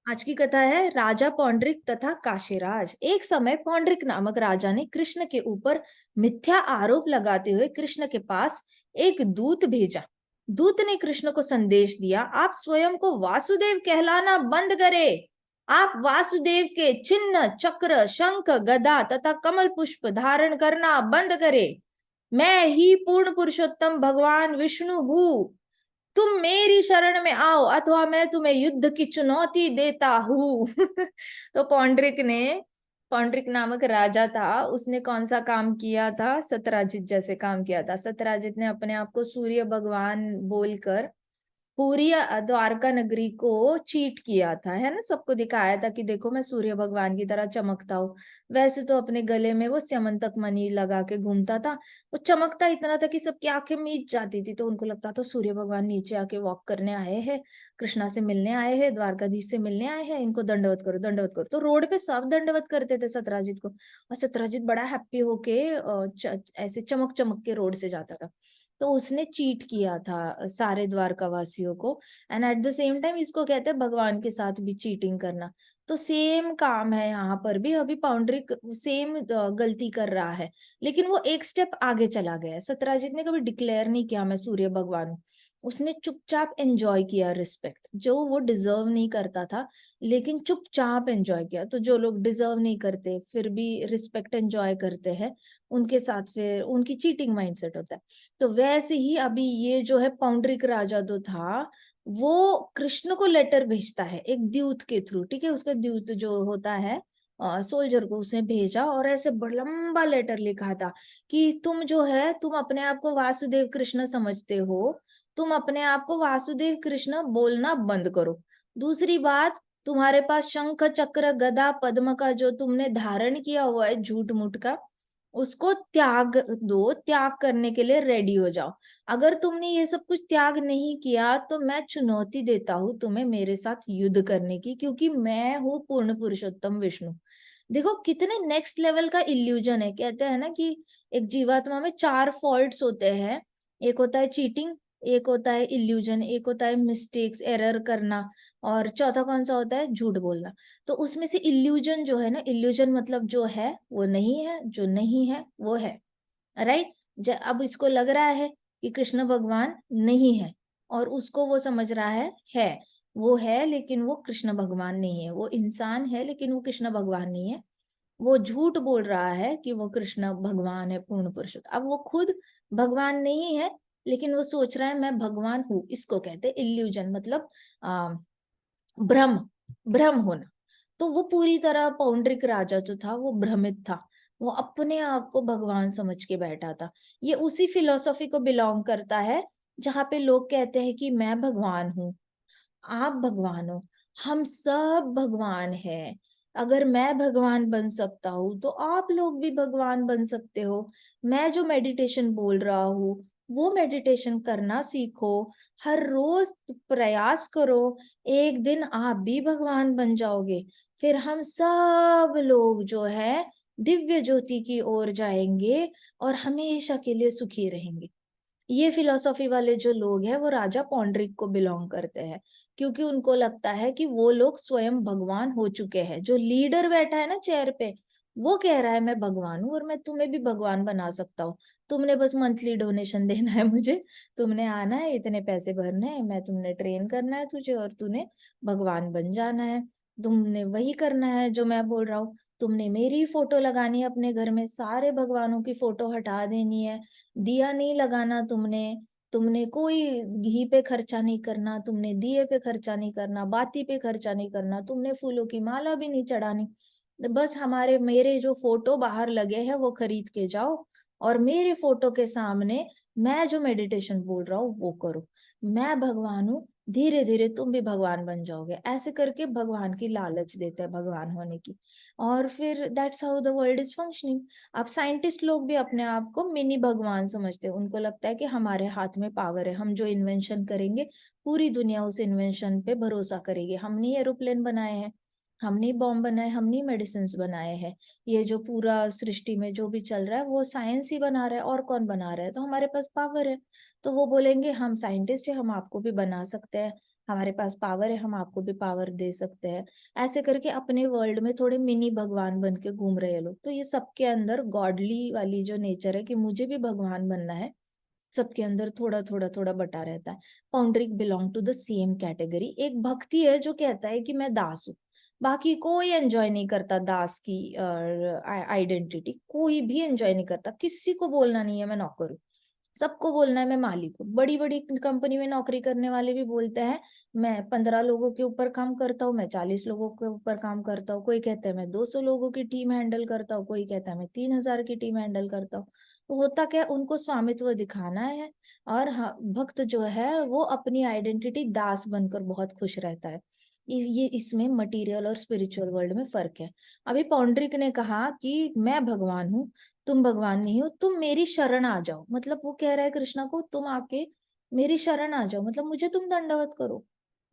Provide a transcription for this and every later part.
आज की कथा है राजा पौंड्रिक तथा काशीराज। एक समय पौंड्रिक नामक राजा ने कृष्ण के ऊपर मिथ्या आरोप लगाते हुए कृष्ण के पास एक दूत भेजा। दूत ने कृष्ण को संदेश दिया, आप स्वयं को वासुदेव कहलाना बंद करें। आप वासुदेव के चिन्ह, चक्र, शंख, गदा तथा कमल पुष्प धारण करना बंद करें। मैं ही पूर्ण पुरुषोत्तम भगवान विष्णु हूँ। तुम मेरी शरण में आओ अथवा मैं तुम्हें युद्ध की चुनौती देता हूँ। तो पौंड्रिक नामक राजा था, उसने कौन सा काम किया था? सत्यराजित जैसे काम किया था। सत्यराजित ने अपने आप को सूर्य भगवान बोलकर पूरी द्वारका नगरी को चीट किया था, है ना। सबको दिखाया था कि देखो मैं सूर्य भगवान की तरह चमकता हूँ। वैसे तो अपने गले में वो स्यमंतक मणि लगा के घूमता था। वो चमकता इतना था कि सबकी आंखें मीच जाती थी, तो उनको लगता था सूर्य भगवान नीचे आके वॉक करने आए हैं, कृष्णा से मिलने आए हैं, द्वारकाधीश से मिलने आए हैं, इनको दंडवत करो दंडवत करो। तो रोड पे सब दंडवत करते थे सत्यराजित को, और सत्यराजित बड़ा हैप्पी होके ऐसे चमक चमक के रोड से जाता था। तो उसने चीट किया था सारे द्वारकावासियों को। And at the same time इसको कहते हैं भगवान के साथ भी चीटिंग करना। तो सेम काम है यहाँ पर भी। अभी पौंड्रिक सेम गलती कर रहा है, लेकिन वो एक स्टेप आगे चला गया है। सत्यराजित ने कभी डिक्लेयर नहीं किया मैं सूर्य भगवान हूँ। उसने चुपचाप एंजॉय किया रिस्पेक्ट, जो वो डिजर्व नहीं करता था, लेकिन चुपचाप एंजॉय किया। तो जो लोग डिजर्व नहीं करते फिर भी रिस्पेक्ट एंजॉय करते हैं, उनके साथ फिर उनकी चीटिंग माइंडसेट होता है। तो वैसे ही अभी ये जो है पौंड्रिक राजा जो था, वो कृष्ण को लेटर भेजता है एक द्यूत के थ्रू। ठीक है, उसका द्यूत जो होता है सोल्जर को उसने भेजा, और ऐसे बड़ा लंबा लेटर लिखा था कि तुम जो है, तुम अपने आप को वासुदेव कृष्ण समझते हो, तुम अपने आप को वासुदेव कृष्ण बोलना बंद करो। दूसरी बात, तुम्हारे पास शंख चक्र गदा पद्म का जो तुमने धारण किया हुआ है झूठ मूठ का, उसको त्याग दो, त्याग करने के लिए रेडी हो जाओ। अगर तुमने ये सब कुछ त्याग नहीं किया तो मैं चुनौती देता हूँ तुम्हें मेरे साथ युद्ध करने की, क्योंकि मैं हूँ पूर्ण पुरुषोत्तम विष्णु। देखो कितने नेक्स्ट लेवल का इल्यूजन है। कहते हैं ना कि एक जीवात्मा में 4 फॉल्ट्स होते हैं। एक होता है चीटिंग, एक होता है इल्यूजन, एक होता है मिस्टेक्स, एरर करना, और चौथा कौन सा होता है? झूठ बोलना। तो उसमें से इल्यूजन जो है ना, इल्यूजन मतलब जो है वो नहीं है, जो नहीं है वो है, राइट। अब इसको लग रहा है कि कृष्ण भगवान नहीं है, और उसको वो समझ रहा है वो है, लेकिन वो कृष्ण भगवान नहीं है। वो इंसान है लेकिन वो कृष्ण भगवान नहीं है। वो झूठ बोल रहा है कि वो कृष्ण भगवान है, पूर्ण पुरुषोत्तम। अब वो खुद भगवान नहीं है, लेकिन वो सोच रहा है मैं भगवान हूँ। इसको कहते हैं इल्यूजन, मतलब भ्रम, भ्रम होना। तो वो पूरी तरह पौंड्रिक राजा जो था वो भ्रमित था। वो अपने आप को भगवान समझ के बैठा था। ये उसी फिलोसॉफी को बिलोंग करता है जहाँ पे लोग कहते हैं कि मैं भगवान हूँ, आप भगवान हो, हम सब भगवान हैं। अगर मैं भगवान बन सकता हूँ तो आप लोग भी भगवान बन सकते हो। मैं जो मेडिटेशन बोल रहा हूँ वो मेडिटेशन करना सीखो, हर रोज प्रयास करो, एक दिन आप भी भगवान बन जाओगे। फिर हम सब लोग जो है दिव्य ज्योति की ओर जाएंगे और हमेशा के लिए सुखी रहेंगे। ये फिलोसॉफी वाले जो लोग हैं वो राजा पौंड्रिक को बिलोंग करते हैं, क्योंकि उनको लगता है कि वो लोग स्वयं भगवान हो चुके हैं। जो लीडर बैठा है ना चेयर पे, वो कह रहा है मैं भगवान हूँ और मैं तुम्हें भी भगवान बना सकता हूँ। तुमने बस मंथली डोनेशन देना है मुझे, तुमने आना है, इतने पैसे भरने हैं, मैं तुमने ट्रेन करना है तुझे, और तूने भगवान बन जाना है। तुमने वही करना है जो मैं बोल रहा हूँ। तुमने मेरी फोटो लगानी है अपने घर में, सारे भगवानों की फोटो हटा देनी है, दिया नहीं लगाना तुमने, तुमने कोई घी पे खर्चा नहीं करना, तुमने दिए पे खर्चा नहीं करना, बाती पे खर्चा नहीं करना, तुमने फूलों की माला भी नहीं चढ़ानी। बस हमारे मेरे जो फोटो बाहर लगे हैं वो खरीद के जाओ, और मेरे फोटो के सामने मैं जो मेडिटेशन बोल रहा हूँ वो करो। मैं भगवान हूँ, धीरे धीरे तुम भी भगवान बन जाओगे। ऐसे करके भगवान की लालच देते हैं भगवान होने की। और फिर that's how the world is functioning. अब साइंटिस्ट लोग भी अपने आप को मिनी भगवान समझते हैं। उनको लगता है कि हमारे हाथ में पावर है, हम जो इन्वेंशन करेंगे पूरी दुनिया उस इन्वेंशन पे भरोसा करेगी। हमने एरोप्लेन बनाए हैं, हमने बॉम्ब बनाए, हमने मेडिसिन बनाए हैं। ये जो पूरा सृष्टि में जो भी चल रहा है वो साइंस ही बना रहा है, और कौन बना रहा है? तो हमारे पास पावर है। तो वो बोलेंगे हम साइंटिस्ट है, हम आपको भी बना सकते हैं। हमारे पास पावर है, हम आपको भी पावर दे सकते हैं। ऐसे करके अपने वर्ल्ड में थोड़े मिनी भगवान बन के घूम रहे हैं लोग। तो ये सबके अंदर गॉडली वाली जो नेचर है कि मुझे भी भगवान बनना है, सबके अंदर थोड़ा थोड़ा थोड़ा बटा रहता है। Paundrik belong to the same category. एक भक्ति है जो कहता है कि मैं दास हूँ। बाकी कोई एंजॉय नहीं करता दास की आइडेंटिटी, कोई भी एंजॉय नहीं करता। किसी को बोलना नहीं है मैं नौकर हूँ, सबको बोलना है मैं मालिक हूँ। बड़ी बड़ी कंपनी में नौकरी करने वाले भी बोलते हैं मैं 15 लोगों के ऊपर काम करता हूँ, मैं 40 लोगों के ऊपर काम करता हूँ। कोई कहता है मैं 200 लोगों की टीम हैंडल करता हूँ, कोई कहता है मैं 3000 की टीम हैंडल करता हूँ। तो होता क्या, उनको स्वामित्व दिखाना है। और हाँ, भक्त जो है वो अपनी आइडेंटिटी दास बनकर बहुत खुश रहता है। ये इसमें मटेरियल और स्पिरिचुअल वर्ल्ड में फर्क है। अभी पौंडरिक ने कहा कि मैं भगवान हूँ, तुम भगवान नहीं हो, तुम मेरी शरण आ जाओ। मतलब वो कह रहा है कृष्णा को, तुम आके मेरी शरण आ जाओ, मतलब मुझे तुम दंडवत करो,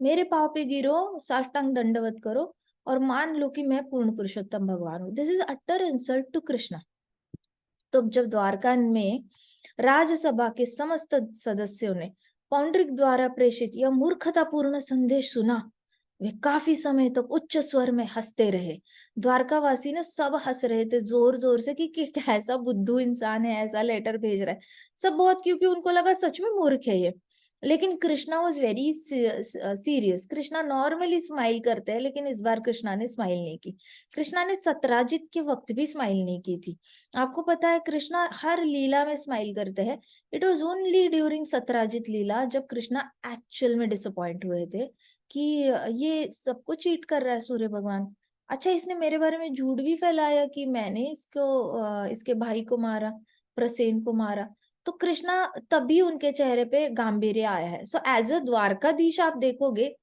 मेरे पाँव पे गिरो, साष्टांग दंडवत करो और मान लो कि मैं पूर्ण पुरुषोत्तम भगवान हूँ। This is utter insult to Krishna. तो जब द्वारका में राज्यसभा के समस्त सदस्यों ने पौंडरिक द्वारा प्रेषित यह मूर्खतापूर्ण संदेश सुना, वे काफी समय तक उच्च स्वर में हंसते रहे। द्वारकावासी ने सब हंस रहे थे जोर जोर से कि कैसा बुद्धू इंसान है, ऐसा लेटर भेज रहा है। सब बहुत, क्योंकि उनको लगा सच में मूर्ख है ये। लेकिन Krishna was very serious. Krishna normally smile करते हैं, लेकिन इस बार कृष्णा ने स्माइल नहीं की। कृष्णा ने सत्राजित के वक्त भी स्माइल नहीं की थी। आपको पता है कृष्णा हर लीला में स्माइल करते हैं। It was only during Satrajit lila जब कृष्णा एक्चुअल में डिसअपॉइंट हुए थे कि ये सबको चीट कर रहा है सूर्य भगवान। अच्छा, इसने मेरे बारे में झूठ भी फैलाया कि मैंने इसके भाई को मारा, प्रसेन को मारा। तो कृष्णा तभी उनके चेहरे पे गांभीर्य आया है। सो एज अ द्वारकाधीश आप देखोगे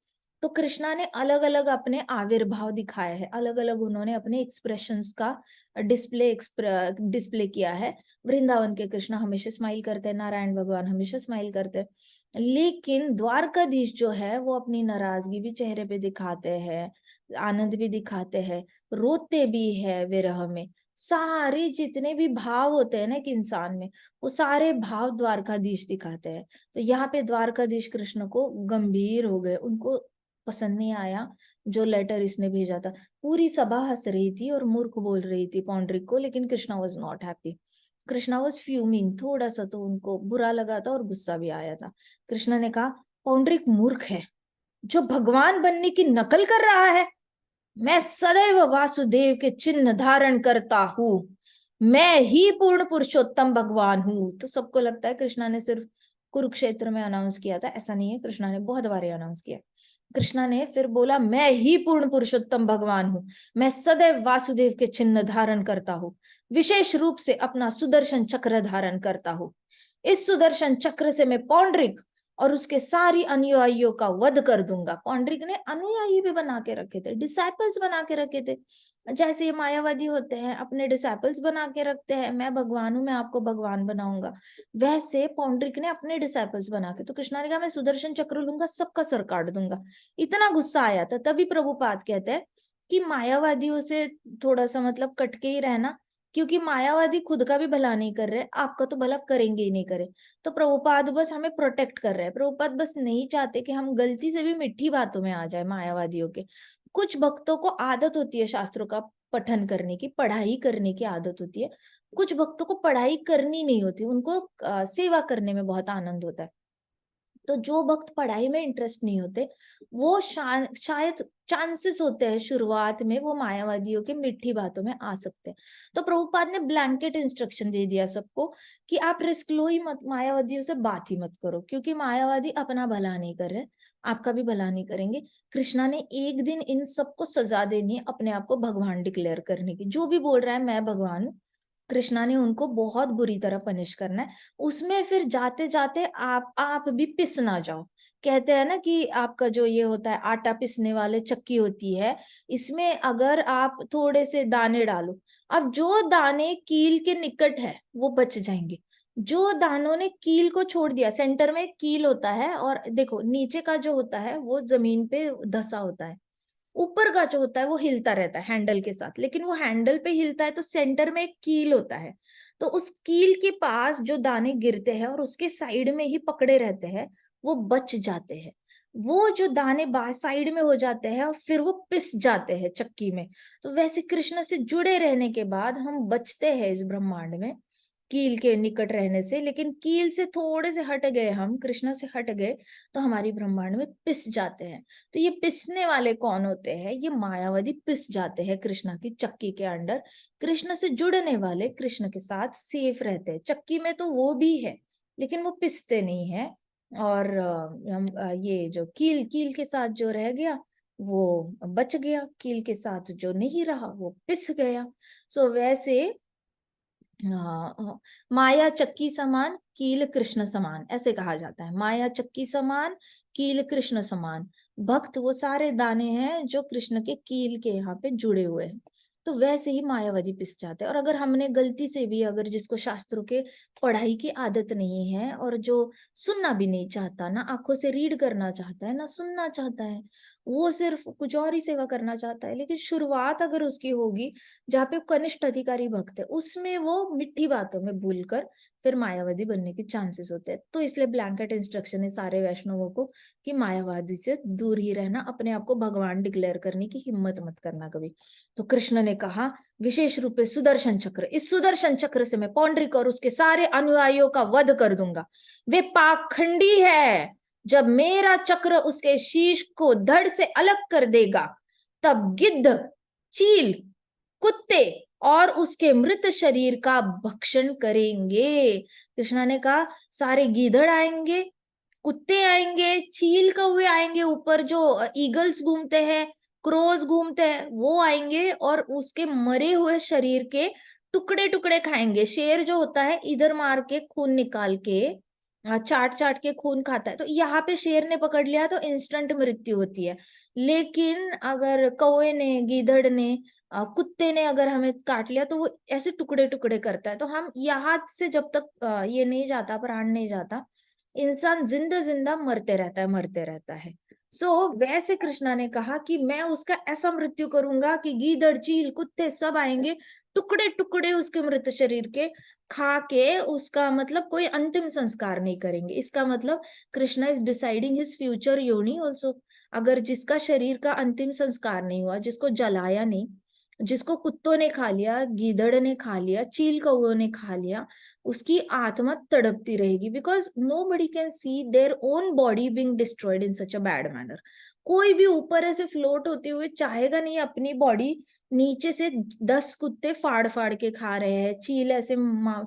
तो कृष्णा ने अलग अलग अपने आविर्भाव दिखाए हैं, अलग अलग उन्होंने अपने एक्सप्रेशंस का डिस्प्ले किया है। वृंदावन के कृष्णा हमेशा स्माइल करते हैं, नारायण भगवान हमेशा स्माइल करते हैं। लेकिन द्वारकाधीश जो है वो अपनी नाराजगी भी चेहरे पे दिखाते हैं, आनंद भी दिखाते हैं, रोते भी है विरह में। सारे जितने भी भाव होते हैं ना एक इंसान में, वो सारे भाव द्वारकाधीश दिखाते हैं। तो यहाँ पे द्वारकाधीश कृष्ण को गंभीर हो गए, उनको पसंद नहीं आया जो लेटर इसने भेजा था। पूरी सभा हंस रही थी और मूर्ख बोल रही थी पौंडरिक को, लेकिन Krishna was not happy. Krishna was fuming, थोड़ा सा तो उनको बुरा लगा था और गुस्सा भी आया था। कृष्णा ने कहा पौंडरिक मूर्ख है जो भगवान बनने की नकल कर रहा है। मैं सदैव वासुदेव के चिन्ह धारण करता हूँ, मैं ही पूर्ण पुरुषोत्तम भगवान हूँ। तो सबको लगता है कृष्णा ने सिर्फ कुरुक्षेत्र में अनाउंस किया था, ऐसा नहीं है, कृष्णा ने बहुत बार अनाउंस किया। कृष्णा ने फिर बोला मैं ही पूर्ण पुरुषोत्तम भगवान हूँ, मैं सदैव वासुदेव के चिन्ह धारण करता हूँ, विशेष रूप से अपना सुदर्शन चक्र धारण करता हूँ। इस सुदर्शन चक्र से मैं पौंडरिक और उसके सारी अनुयायियों का वध कर दूंगा। पौंडरिक ने अनुयायी भी बना के रखे थे, डिसाइपल्स बना के रखे थे। जैसे ये मायावादी होते हैं अपने डिसाइपल्स बना के रखते हैं, मैं भगवान हूं, मैं आपको भगवान बनाऊंगा, वैसे पौंडरिक ने अपने डिसाइपल्स बना के। तो कृष्णा ने कहा मैं सुदर्शन चक्र लूंगा, सबका सर काट दूंगा। इतना गुस्सा आया था। तभी प्रभुपाद कहते हैं कि मायावादियों से थोड़ा सा मतलब कटके ही रहना, क्योंकि मायावादी खुद का भी भला नहीं कर रहे, आपका तो भला करेंगे ही नहीं करे। तो प्रभुपाद बस हमें प्रोटेक्ट कर रहे हैं। प्रभुपाद बस नहीं चाहते कि हम गलती से भी मीठी बातों में आ जाए मायावादियों के। कुछ भक्तों को आदत होती है शास्त्रों का पठन करने की, पढ़ाई करने की आदत होती है। कुछ भक्तों को पढ़ाई करनी नहीं होती, उनको सेवा करने में बहुत आनंद होता है। तो जो भक्त पढ़ाई में इंटरेस्ट नहीं होते, वो शायद चांसेस होते हैं शुरुआत में वो मायावादियों के मीठी बातों में आ सकते हैं। तो प्रभुपाद ने ब्लैंकेट इंस्ट्रक्शन दे दिया सबको कि आप रिस्क लो ही मत, मायावादियों से बात ही मत करो, क्योंकि मायावादी अपना भला नहीं कर रहे, आपका भी भला नहीं करेंगे। कृष्णा ने एक दिन इन सबको सजा देनी है, अपने आप को भगवान डिक्लेयर करने की। जो भी बोल रहा है मैं भगवान हूँ, कृष्णा ने उनको बहुत बुरी तरह पनिश करना है। उसमें फिर जाते जाते आप भी पिस ना जाओ। कहते हैं ना कि आपका जो ये होता है आटा पिसने वाले चक्की होती है, इसमें अगर आप थोड़े से दाने डालो, अब जो दाने कील के निकट है वो बच जाएंगे। जो दानों ने कील को छोड़ दिया, सेंटर में कील होता है और देखो नीचे का जो होता है वो जमीन पे धसा होता है, ऊपर का जो होता है वो हिलता रहता है हैंडल के साथ, लेकिन वो हैंडल पे हिलता है तो सेंटर में एक कील होता है। तो उस कील के पास जो दाने गिरते हैं और उसके साइड में ही पकड़े रहते हैं वो बच जाते हैं। वो जो दाने साइड में हो जाते हैं और फिर वो पिस जाते हैं चक्की में। तो वैसे कृष्ण से जुड़े रहने के बाद हम बचते हैं इस ब्रह्मांड में कील के निकट रहने से, लेकिन कील से थोड़े से हट गए, हम कृष्ण से हट गए तो हमारी ब्रह्मांड में पिस जाते हैं। तो ये पिसने वाले कौन होते हैं? ये मायावादी पिस जाते हैं कृष्ण की चक्की के अंदर। कृष्ण से जुड़ने वाले कृष्ण के साथ सेफ रहते हैं। चक्की में तो वो भी है लेकिन वो पिसते नहीं है। और ये जो कील कील के साथ जो रह गया वो बच गया, कील के साथ जो नहीं रहा वो पिस गया। सो वैसे माया चक्की समान कील कृष्ण समान, ऐसे कहा जाता है। माया चक्की समान कील कृष्ण समान। भक्त वो सारे दाने हैं जो कृष्ण के कील के यहाँ पे जुड़े हुए हैं। तो वैसे ही मायावादी पिस जाते हैं। और अगर हमने गलती से भी, अगर जिसको शास्त्रों के पढ़ाई की आदत नहीं है और जो सुनना भी नहीं चाहता, ना आंखों से रीड करना चाहता है ना सुनना चाहता है, वो सिर्फ कुछ और ही सेवा करना चाहता है, लेकिन शुरुआत अगर उसकी होगी जहाँ पे कनिष्ठ अधिकारी भक्त है, उसमें वो मिट्टी बातों में भूलकर फिर मायावादी बनने के चांसेस होते हैं। तो इसलिए ब्लैंकेट इंस्ट्रक्शन है सारे वैष्णवों को कि मायावादी से दूर ही रहना, अपने आप को भगवान डिक्लेयर करने की हिम्मत मत करना कभी। तो कृष्ण ने कहा विशेष रूप से सुदर्शन चक्र, इस सुदर्शन चक्र से मैं पौंड्रिक और उसके सारे अनुयायियों का वध कर दूंगा। वे पाखंडी है, जब मेरा चक्र उसके शीश को धड़ से अलग कर देगा तब गिद्ध, चील, कुत्ते और उसके मृत शरीर का भक्षण करेंगे। कृष्णा ने कहा सारे गीदड़ आएंगे, कुत्ते आएंगे, चील कौवे आएंगे, ऊपर जो ईगल्स घूमते हैं, क्रोज घूमते हैं, वो आएंगे और उसके मरे हुए शरीर के टुकड़े टुकड़े खाएंगे। शेर जो होता है इधर मार के खून निकाल के चाट चाट के खून खाता है, तो यहाँ पे शेर ने पकड़ लिया तो इंस्टेंट मृत्यु होती है। लेकिन अगर कौवे ने, गीदड़ ने, कुत्ते ने अगर हमें काट लिया तो वो ऐसे टुकड़े टुकड़े करता है। तो हम यहाँ से जब तक ये नहीं जाता, प्राण नहीं जाता, इंसान जिंदा जिंदा मरते रहता है, मरते रहता है। वैसे कृष्णा ने कहा कि मैं उसका ऐसा मृत्यु करूंगा कि गीदड़, चील, कुत्ते सब आएंगे, टुकड़े टुकड़े उसके मृत शरीर के खा के उसका मतलब कोई अंतिम संस्कार नहीं करेंगे। इसका मतलब Krishna is deciding his future योनि ऑल्सो। अगर जिसका शरीर का अंतिम संस्कार नहीं हुआ, जिसको जलाया नहीं, जिसको कुत्तों ने खा लिया, गीदड़ ने खा लिया, चील कौओं ने खा लिया, उसकी आत्मा तड़पती रहेगी, because nobody can see their own body being destroyed in such a bad manner. कोई भी ऊपर ऐसे फ्लोट होते हुए चाहेगा नहीं अपनी बॉडी नीचे से 10 कुत्ते फाड़ फाड़ के खा रहे हैं, चील ऐसे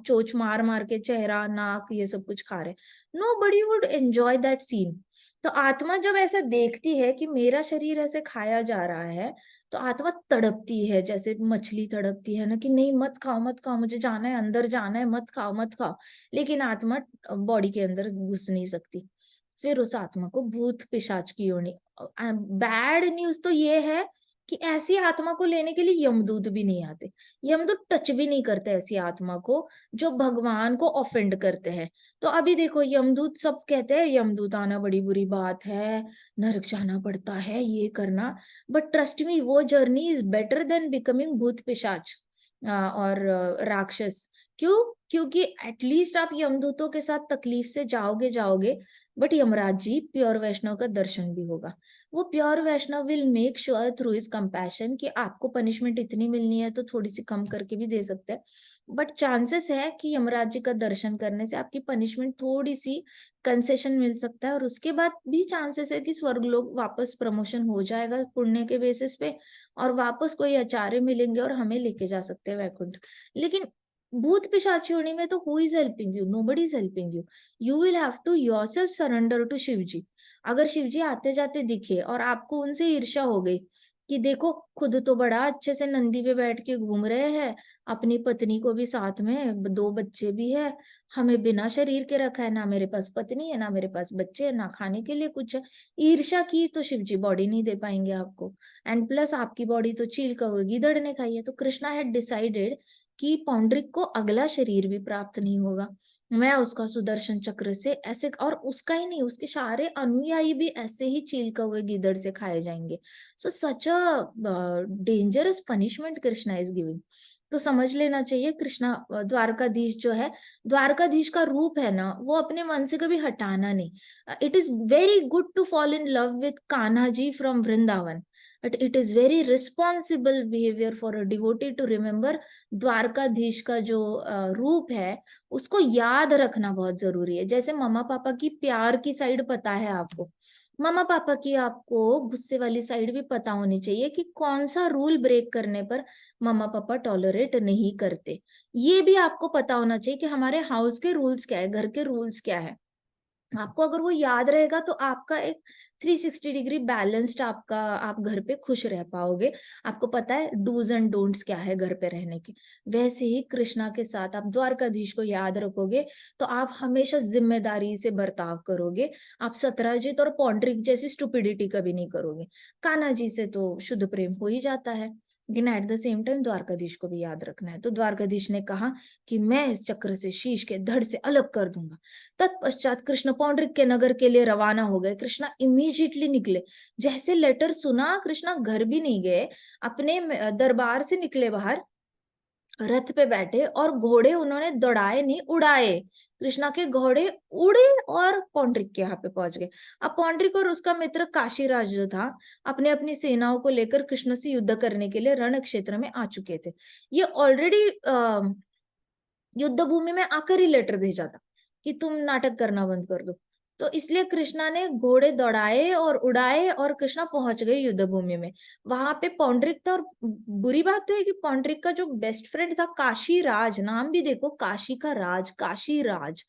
चोच मार मार के चेहरा, नाक, ये सब कुछ खा रहे। Nobody would enjoy that scene. तो आत्मा जब ऐसा देखती है कि मेरा शरीर ऐसे खाया जा रहा है, तो आत्मा तड़पती है, जैसे मछली तड़पती है ना कि नहीं मत खाओ मत खाओ, मुझे जाना है, अंदर जाना है, मत खाओ मत खाओ। लेकिन आत्मा बॉडी के अंदर घुस नहीं सकती। फिर उस आत्मा को भूत पिशाच की योनि। बैड न्यूज तो ये है कि ऐसी आत्मा को लेने के लिए यमदूत भी नहीं आते। यमदूत टच भी नहीं करते ऐसी आत्मा को जो भगवान को ऑफेंड करते हैं। तो अभी देखो यमदूत सब कहते हैं यमदूत आना बड़ी बुरी बात है, नरक जाना पड़ता है, ये करना। बट ट्रस्ट मी, वो journey is better than becoming भूत पिशाच और राक्षस। क्यों? क्योंकि एटलीस्ट आप यमदूतों के साथ तकलीफ से जाओगे जाओगे, बट यमराज जी प्योर वैष्णव का दर्शन भी होगा। वो pure Vaishnav will make sure through his compassion कि आपको पनिशमेंट इतनी मिलनी है तो थोड़ी सी कम करके भी दे सकते हैं। बट चांसेस है कि यमराज जी का दर्शन करने से आपकी पनिशमेंट थोड़ी सी कंसेशन मिल सकता है, और उसके बाद भी चांसेस है कि स्वर्ग लोग वापस प्रमोशन हो जाएगा पुण्य के बेसिस पे, और वापस कोई आचार्य मिलेंगे और हमें लेके जा सकते हैं वैकुंठ। लेकिन भूत पिशाच योनि में तो who is helping you? Nobody is helping you. You will have to yourself surrender to Shiv ji. अगर शिव जी आते जाते दिखे और आपको उनसे ईर्ष्या हो गई कि देखो खुद तो बड़ा अच्छे से नंदी पे बैठ के घूम रहे हैं, अपनी पत्नी को भी साथ में, 2 बच्चे भी है, हमें बिना शरीर के रखा है, ना मेरे पास पत्नी है, ना मेरे पास बच्चे है, ना खाने के लिए कुछ है, ईर्ष्या की तो शिव जी बॉडी नहीं दे पाएंगे आपको। एंड प्लस आपकी बॉडी तो चील का होगी, गीदड़ ने खाई है। तो कृष्णा हैड डिसाइडेड कि पौंड्रिक को अगला शरीर भी प्राप्त नहीं होगा। मैं उसका सुदर्शन चक्र से ऐसे, और उसका ही नहीं, उसके सारे अनुयायी भी ऐसे ही चील कौवे गीदड़ से खाए जाएंगे। So such a dangerous punishment Krishna is giving. तो समझ लेना चाहिए कृष्णा द्वारकाधीश जो है, द्वारकाधीश का रूप है ना, वो अपने मन से कभी हटाना नहीं। It is very good to fall in love with Kanha ji from Vrindavan, but it is very responsible behaviour for a devotee to remember Dwarkadhish का जो रूप है, उसको याद रखना बहुत जरूरी है। जैसे मम्मा पापा की प्यार की साइड पता है आपको, मम्मा पापा की आपको गुस्से वाली साइड भी पता होनी चाहिए कि कौन सा रूल ब्रेक करने पर मम्मा पापा टॉलरेट नहीं करते। ये भी आपको पता होना चाहिए कि हमारे हाउस के रूल्स क्या है, घर के रूल्स क्या है। आपको अगर वो याद रहेगा तो आपका एक 360 डिग्री बैलेंस्ड आपका, आप घर पे खुश रह पाओगे। आपको पता है डूज एंड डोंट्स क्या है घर पे रहने के। वैसे ही कृष्णा के साथ आप द्वारकाधीश को याद रखोगे तो आप हमेशा जिम्मेदारी से बर्ताव करोगे। आप सत्राजित और पौंड्रिक जैसी स्टुपिडिटी कभी नहीं करोगे। कान्हा जी से तो शुद्ध प्रेम हो ही जाता है, लेकिन at the same time Dwarkadhish को भी याद रखना है। तो द्वारकाधीश ने कहा कि मैं इस चक्र से शीश के धड़ से अलग कर दूंगा। तत्पश्चात कृष्ण पौंड्रिक के नगर के लिए रवाना हो गए। कृष्णा इमीडिएटली निकले, जैसे लेटर सुना कृष्णा घर भी नहीं गए, अपने दरबार से निकले बाहर, रथ पे बैठे और घोड़े उन्होंने दौड़ाए नहीं, उड़ाए। कृष्णा के घोड़े उड़े और पौंड्रिक के यहाँ पे पहुंच गए। अब पौंड्रिक और उसका मित्र काशीराज जो था, अपने अपनी सेनाओं को लेकर कृष्ण से युद्ध करने के लिए रण क्षेत्र में आ चुके थे। ये ऑलरेडी युद्ध भूमि में आकर ही लेटर भेजा था कि तुम नाटक करना बंद कर दो। तो इसलिए कृष्णा ने घोड़े दौड़ाए और उड़ाए और कृष्णा पहुंच गए युद्ध भूमि में। वहां पे पौंड्रिक था, और बुरी बात तो है कि पौंड्रिक का जो बेस्ट फ्रेंड था काशी राज, नाम भी देखो, काशी का राज, Kashi Raj,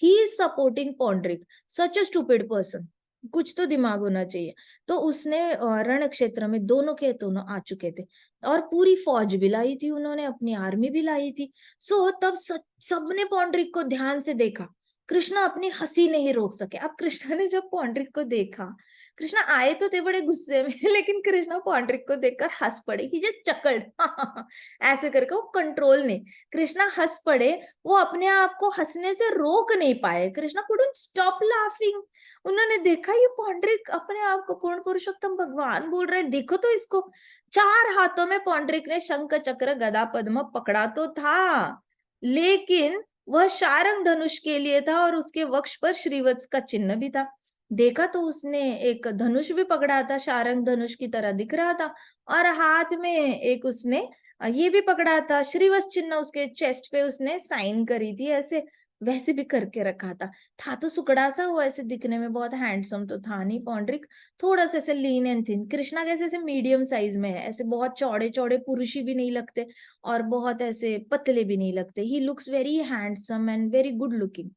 he is supporting Paundrik. Such a stupid person, कुछ तो दिमाग होना चाहिए। तो उसने रण क्षेत्र में दोनों के दोनों आ चुके थे, और पूरी फौज भी लाई थी उन्होंने, अपनी आर्मी भी लाई थी। सो तब सबने पौंड्रिक को ध्यान से देखा। कृष्णा अपनी हंसी नहीं रोक सके। अब कृष्णा ने जब पौंड्रिक को देखा, कृष्णा आए तो थे बड़े गुस्से में लेकिन कृष्णा पौंड्रिक को देखकर हंस पड़े, ही जस्ट चकड़ ऐसे करके, वो कंट्रोल नहीं। कृष्णा हंस पड़े, वो अपने आप को हंसने से रोक नहीं पाए। Krishna couldn't stop laughing. उन्होंने देखा ये पौंड्रिक अपने आप को पूर्ण पुरुषोत्तम भगवान बोल रहे, देखो तो इसको। 4 हाथों में पौंड्रिक ने शंख चक्र गदा पद्म पकड़ा तो था, लेकिन वह शारंग धनुष के लिए था और उसके वक्ष पर श्रीवत्स का चिन्ह भी था। देखा तो उसने एक धनुष भी पकड़ा था, शारंग धनुष की तरह दिख रहा था, और हाथ में एक उसने ये भी पकड़ा था, श्रीवत्स चिन्ह उसके चेस्ट पे उसने साइन करी थी ऐसे, वैसे भी करके रखा था तो सुकड़ा सा, वो ऐसे दिखने में बहुत हैंडसम तो था नहीं पौंड्रिक, थोड़ा सा ऐसे लीन एंड थिन। कृष्णा कैसे ऐसे मीडियम साइज में है, ऐसे बहुत चौड़े चौड़े पुरुषी भी नहीं लगते और बहुत ऐसे पतले भी नहीं लगते। He looks very handsome and very good looking.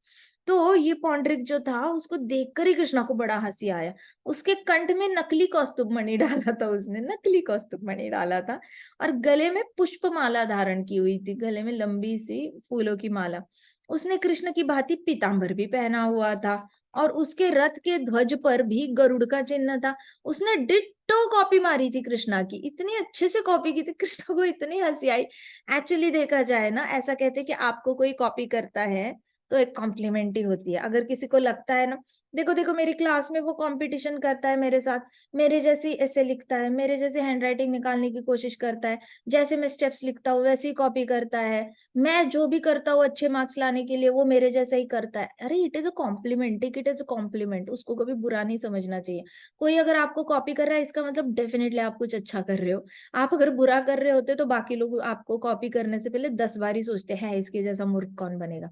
तो ये पौंड्रिक जो था, उसको देखकर ही कृष्णा को बड़ा हंसी आया। उसके कंठ में नकली कौस्तुभ मणि डाला था, उसने नकली कौस्तुभ मणि डाला था, और गले में पुष्प माला धारण की हुई थी, गले में लंबी सी फूलों की माला। उसने कृष्ण की भांति पीतांबर भी पहना हुआ था, और उसके रथ के ध्वज पर भी गरुड़ का चिन्ह था। उसने डिट्टो कॉपी मारी थी कृष्णा की, इतनी अच्छे से कॉपी की थी, कृष्णा को इतनी हंसी आई। एक्चुअली देखा जाए ना, ऐसा कहते हैं कि आपको कोई कॉपी करता है तो एक कॉम्प्लीमेंट ही होती है। अगर किसी को लगता है ना, देखो देखो मेरी क्लास में वो कंपटीशन करता है मेरे साथ, मेरे जैसी ऐसे लिखता है, मेरे जैसे हैंडराइटिंग निकालने की कोशिश करता है, जैसे मैं स्टेप्स लिखता हूँ वैसे ही कॉपी करता है, मैं जो भी करता हूँ अच्छे मार्क्स लाने के लिए वो मेरे जैसा ही करता है। अरे it is a compliment, it is a compliment, उसको कभी बुरा नहीं समझना चाहिए। कोई अगर आपको कॉपी कर रहा है, इसका मतलब डेफिनेटली आप कुछ अच्छा कर रहे हो। आप अगर बुरा कर रहे होते तो बाकी लोग आपको कॉपी करने से पहले 10 बार ही सोचते हैं इसके जैसा मूर्ख कौन बनेगा।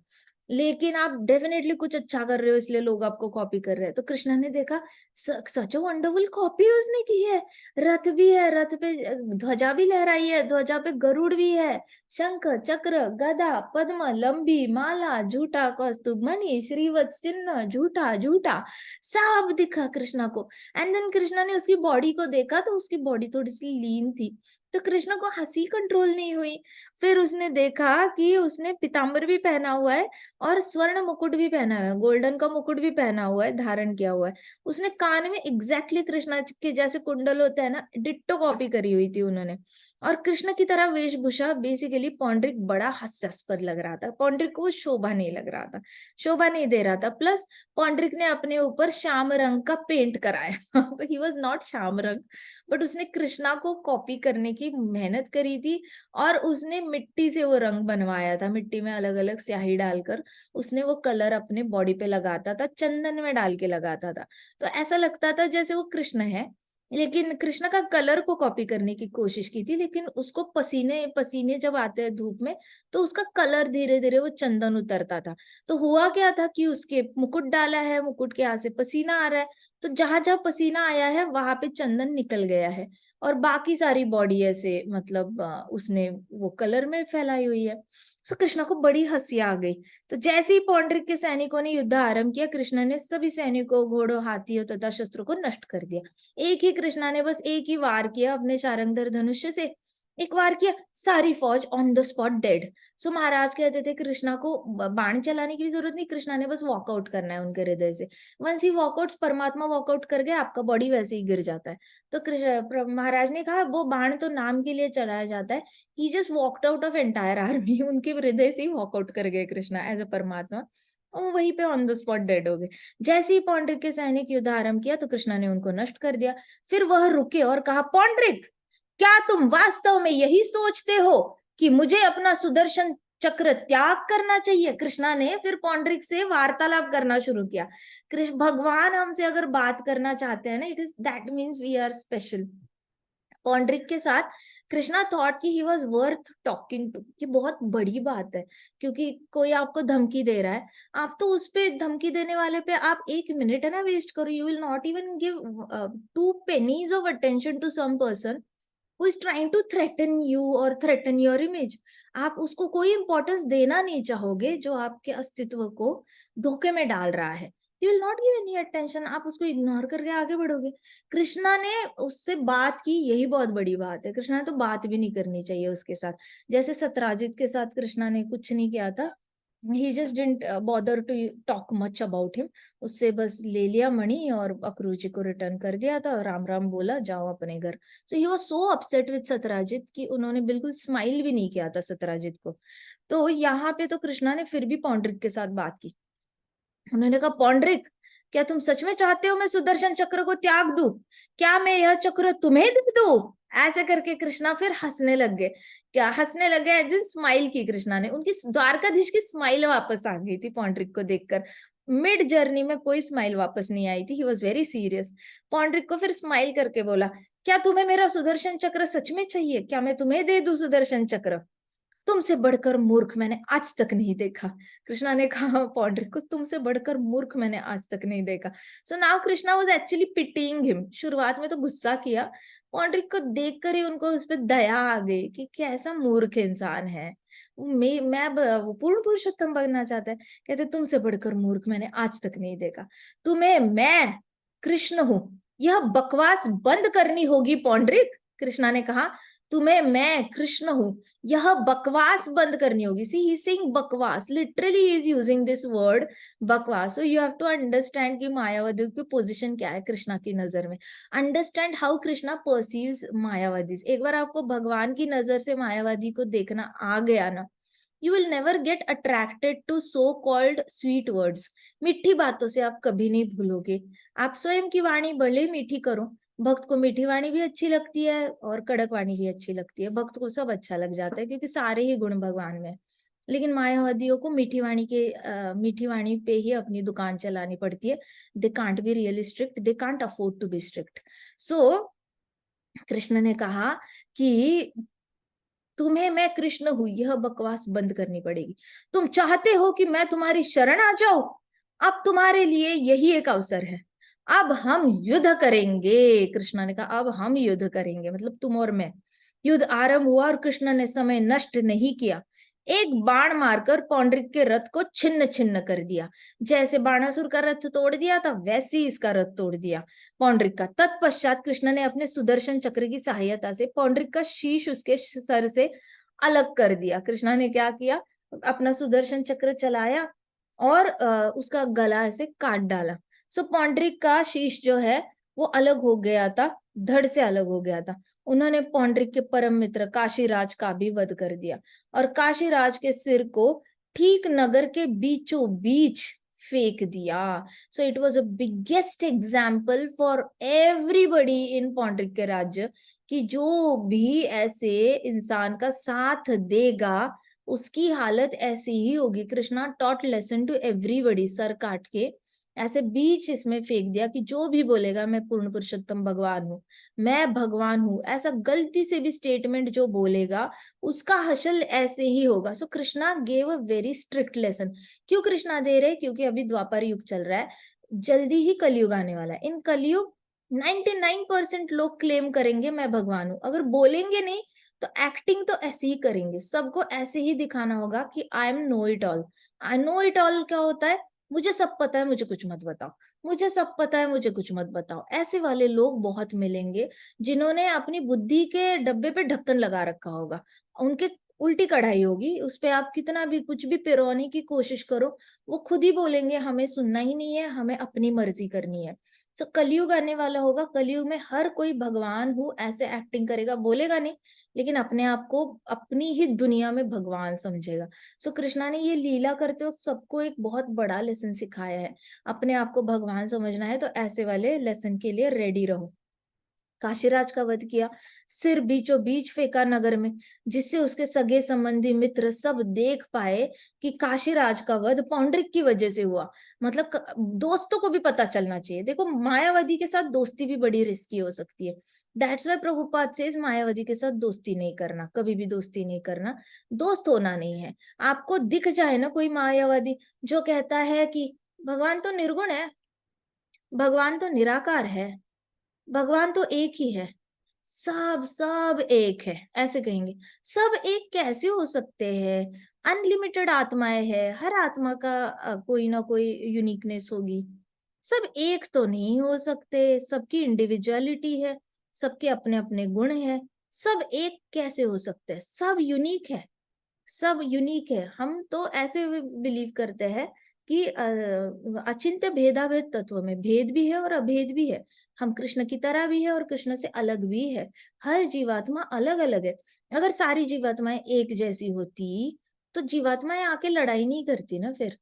लेकिन आप डेफिनेटली कुछ अच्छा कर रहे हो, इसलिए लोग आपको कॉपी कर रहे हैं। तो कृष्णा ने देखा सच अ वंडरफुल कॉपी उसने की है। रथ भी है, रथ पे ध्वजा भी लहराई है, ध्वजा पे गरुड़ भी है, शंख चक्र गदा पद्म लंबी माला झूठा कौस्तुभ मणि श्रीवत्स चिन्ह झूठा झूठा सब दिखा कृष्णा को। एंड देन कृष्णा ने उसकी बॉडी को देखा तो उसकी बॉडी थोड़ी सी लीन थी, तो कृष्णा को हंसी कंट्रोल नहीं हुई। फिर उसने देखा कि उसने पीताम्बर भी पहना हुआ है और स्वर्ण मुकुट भी पहना हुआ है, गोल्डन का मुकुट भी पहना हुआ है, धारण किया हुआ है। उसने कान में एग्जैक्टली कृष्णा के जैसे कुंडल होता है ना, डिट्टो कॉपी करी हुई थी उन्होंने। और कृष्ण की तरह वेशभूषा बेसिकली पौंड्रिक बड़ा हास्यास्पद लग रहा था, पौंड्रिक को शोभा नहीं लग रहा था, शोभा नहीं दे रहा था। प्लस पौंड्रिक ने अपने ऊपर श्याम रंग का पेंट कराया तो ही वॉज नॉट श्याम रंग, बट उसने कृष्णा को कॉपी करने की मेहनत करी थी और उसने मिट्टी से वो रंग बनवाया था, मिट्टी में अलग अलग स्याही डालकर उसने वो कलर अपने बॉडी पे लगाता था, चंदन में डाल के लगाता था। तो ऐसा लगता था जैसे वो कृष्ण है, लेकिन कृष्ण का कलर को कॉपी करने की कोशिश की थी, लेकिन उसको पसीने पसीने जब आते हैं धूप में तो उसका कलर धीरे धीरे वो चंदन उतरता था। तो हुआ क्या था कि उसके मुकुट डाला है, मुकुट के यहाँ से पसीना आ रहा है, तो जहां जहां पसीना आया है वहां पे चंदन निकल गया है और बाकी सारी बॉडी ऐसे मतलब उसने वो कलर में फैलाई हुई है। सो कृष्णा को बड़ी हंसी आ गई। तो जैसे ही पौंड्रिक के सैनिकों ने युद्ध आरंभ किया, कृष्ण ने सभी सैनिकों, घोड़ों, हाथियों तथा शस्त्रों को नष्ट कर दिया। एक ही कृष्णा ने बस एक ही वार किया अपने शारंगधर धनुष्य से, एक वार किया, सारी फौज ऑन द स्पॉट डेड। सो महाराज कहते थे कृष्णा को बाण चलाने की भी जरूरत नहीं, कृष्णा ने बस वॉकआउट करना है उनके हृदय से। वंस ही वॉकआउट, परमात्मा वॉकआउट कर गया, आपका बॉडी वैसे ही गिर जाता है। तो कृष्ण महाराज ने कहा वो बाण तो नाम के लिए चलाया जाता है, he just walked out of entire army उनके हृदय से ही वॉकआउट कर गए कृष्णा एज अ परमात्मा, और वहीं पे ऑन द स्पॉट डेड हो गए। जैसे ही पौंड्रिक के सैनिक युद्ध आरंभ किया तो कृष्णा ने उनको नष्ट कर दिया। फिर वह रुके और कहा, पौंड्रिक, क्या तुम वास्तव में यही सोचते हो कि मुझे अपना सुदर्शन चक्र त्याग करना चाहिए? कृष्णा ने फिर पौंड्रिक से वार्तालाप करना शुरू किया। कृष्ण भगवान हमसे अगर बात करना चाहते हैं ना, it is that means we are special. Paundrik के साथ कृष्णा थॉट कि he was worth talking to, ये बहुत बड़ी बात है, क्योंकि कोई आपको धमकी दे रहा है, आप तो उस पे धमकी देने वाले पे आप 1 मिनट है ना वेस्ट करो, you will not even give 2 pennies of attention to some person who is trying to threaten you or threaten your image। आप उसको कोई इंपॉर्टेंस देना नहीं चाहोगे जो आपके अस्तित्व को धोखे में डाल रहा है। You will not give any attention, आप उसको इग्नोर करके आगे बढ़ोगे। कृष्णा ने उससे बात की, यही बहुत बड़ी बात है। कृष्णा ने तो बात भी नहीं करनी चाहिए उसके साथ, जैसे सत्यराजित के साथ कृष्णा ने कुछ नहीं किया था। he just didn't bother to talk much about him। उससे बस ले लिया मणि और अक्रूर को रिटर्न कर दिया था, राम राम बोला, जाओ अपने घर। So he was so upset with Satyarajit कि उन्होंने बिल्कुल स्माइल भी नहीं किया था सत्यराजित को। तो यहाँ पे तो कृष्णा ने फिर भी पौंड्रिक के साथ बात की। उन्होंने कहा, पौंड्रिक, क्या तुम सच में चाहते हो मैं सुदर्शन चक्र को त्याग दूं? क्या मैं यह चक्र तुम्हें दे दूं? ऐसे करके कृष्णा फिर हंसने लग गए। क्या हंसने लग गए? जिन स्माइल की कृष्णा ने, उनकी द्वारकाधीश की स्माइल वापस आ गई थी पौंड्रिक को देखकर। मिड जर्नी में कोई स्माइल वापस नहीं आई थी, he was very serious. Paundrik को फिर स्माइल करके बोला, क्या तुम्हें मेरा सुदर्शन चक्र सच में चाहिए? क्या मैं तुम्हें दे दूं सुदर्शन चक्र? तुमसे बढ़कर मूर्ख मैंने आज तक नहीं देखा। कृष्णा ने कहा पौंड्रिक को, तुमसे बढ़कर मूर्ख मैंने आज तक नहीं देखा। So now Krishna was actually pitting him. शुरुआत में तो गुस्सा किया, पौंड्रिक को देखकर ही उनको उस पर दया आ गई कि कैसा मूर्ख इंसान है। वो पूर्ण पुरुषोत्तम बनना चाहता है। कहते, तुमसे बढ़कर मूर्ख मैंने आज तक नहीं देखा। तुम्हें मैं कृष्ण हूं यह बकवास बंद करनी होगी पौंड्रिक। कृष्णा ने कहा, तुम्हें मैं कृष्ण हूं यह बकवास बंद करनी होगी। सी ही सेइंग बकवास, literally he is using this word बकवास। So you have to understand कि मायावादी की पोजीशन क्या है कृष्णा की नजर में। अंडरस्टैंड हाउ कृष्णा परसीव्स मायावादी। एक बार आपको भगवान की नजर से मायावादी को देखना आ गया ना, you will never get attracted to so called sweet words. मीठी बातों से आप कभी नहीं भूलोगे। आप स्वयं की वाणी भले मीठी करो, भक्त को मीठी वाणी भी अच्छी लगती है और कड़क वाणी भी अच्छी लगती है, भक्त को सब अच्छा लग जाता है क्योंकि सारे ही गुण भगवान में। लेकिन मायावादियों को मीठी वाणी पे ही अपनी दुकान चलानी पड़ती है। They can't be really strict, they can't afford to be strict. So Krishna ने कहा कि तुम्हें मैं कृष्ण हूं यह बकवास बंद करनी पड़ेगी। तुम चाहते हो कि मैं तुम्हारी शरण आ जाऊं? अब तुम्हारे लिए यही एक अवसर है। अब हम युद्ध करेंगे। कृष्ण ने कहा, अब हम युद्ध करेंगे, मतलब तुम और मैं। युद्ध आरंभ हुआ और कृष्ण ने समय नष्ट नहीं किया। एक बाण मारकर पौंड्रिक के रथ को छिन्न छिन्न कर दिया। जैसे बाणासुर का रथ तोड़ दिया था वैसे ही इसका रथ तोड़ दिया पौंड्रिक का। तत्पश्चात कृष्ण ने अपने सुदर्शन चक्र की सहायता से पौंड्रिक का शीश उसके सर से अलग कर दिया। कृष्णा ने क्या किया, अपना सुदर्शन चक्र चलाया और उसका गला ऐसे काट डाला। सो पौंड्रिक का शीश जो है वो अलग हो गया था धड़ से अलग हो गया था। उन्होंने पौंड्रिक के परम मित्र काशीराज का भी वध कर दिया और काशीराज के सिर को ठीक नगर के बीचों बीच फेंक दिया। So it was a biggest example for everybody in Paundrik के राज्य कि जो भी ऐसे इंसान का साथ देगा उसकी हालत ऐसी ही होगी। Krishna taught lesson to everybody, सर काट के ऐसे बीच इसमें फेंक दिया कि जो भी बोलेगा मैं पूर्ण पुरुषोत्तम भगवान हूँ, मैं भगवान हूँ, ऐसा गलती से भी स्टेटमेंट जो बोलेगा उसका हशल ऐसे ही होगा। So Krishna gave a very strict lesson. क्यों कृष्णा दे रहे? क्योंकि अभी द्वापर युग चल रहा है, जल्दी ही कलयुग आने वाला है। इन कलयुग 99% लोग क्लेम करेंगे मैं भगवान हूं, अगर बोलेंगे नहीं तो एक्टिंग तो ऐसे ही करेंगे, सबको ऐसे ही दिखाना होगा कि I am know it all. I know it all क्या होता है? मुझे सब पता है, मुझे कुछ मत बताओ, मुझे सब पता है, मुझे कुछ मत बताओ। ऐसे वाले लोग बहुत मिलेंगे जिन्होंने अपनी बुद्धि के डब्बे पे ढक्कन लगा रखा होगा, उनके उल्टी कढ़ाई होगी, उस पे आप कितना भी कुछ भी पिरोने की कोशिश करो वो खुद ही बोलेंगे हमें सुनना ही नहीं है, हमें अपनी मर्जी करनी है। तो कलयुग आने वाला होगा, कलयुग में हर कोई भगवान हूँ ऐसे एक्टिंग करेगा, बोलेगा नहीं लेकिन अपने आप को अपनी ही दुनिया में भगवान समझेगा। सो कृष्णा ने ये लीला करते वक्त सबको एक बहुत बड़ा लेसन सिखाया है। अपने आप को भगवान समझना है तो ऐसे वाले लेसन के लिए रेडी रहो। काशीराज का वध किया, सिर बीचों बीच फेंका नगर में, जिससे उसके सगे संबंधी मित्र सब देख पाए कि काशीराज का वध पौंड्रिक की वजह से हुआ। मतलब दोस्तों को भी पता चलना चाहिए। देखो मायावती के साथ दोस्ती भी बड़ी रिस्की हो सकती है। That's why Prabhupada says Mayawati के साथ दोस्ती नहीं करना, कभी भी दोस्ती नहीं करना, दोस्त होना नहीं है। आपको दिख जाए ना कोई मायावादी जो कहता है कि भगवान तो निर्गुण है, भगवान तो निराकार है, भगवान तो एक ही है, सब सब एक है, ऐसे कहेंगे। सब एक कैसे हो सकते हैं? अनलिमिटेड आत्माएं हैं, हर आत्मा का कोई ना कोई यूनिकनेस होगी। सब एक तो नहीं हो सकते, सबकी इंडिविजुअलिटी है, सबके अपने अपने गुण हैं। सब एक कैसे हो सकते हैं? सब यूनिक है, सब यूनिक है। हम तो ऐसे बिलीव करते हैं कि अचिंत्य भेदाभेद तत्व में भेद भी है और अभेद भी है। हम कृष्ण की तरह भी है और कृष्ण से अलग भी है। हर जीवात्मा अलग अलग है। अगर सारी जीवात्माएं एक जैसी होती तो जीवात्माएं आके लड़ाई नहीं करती ना। फिर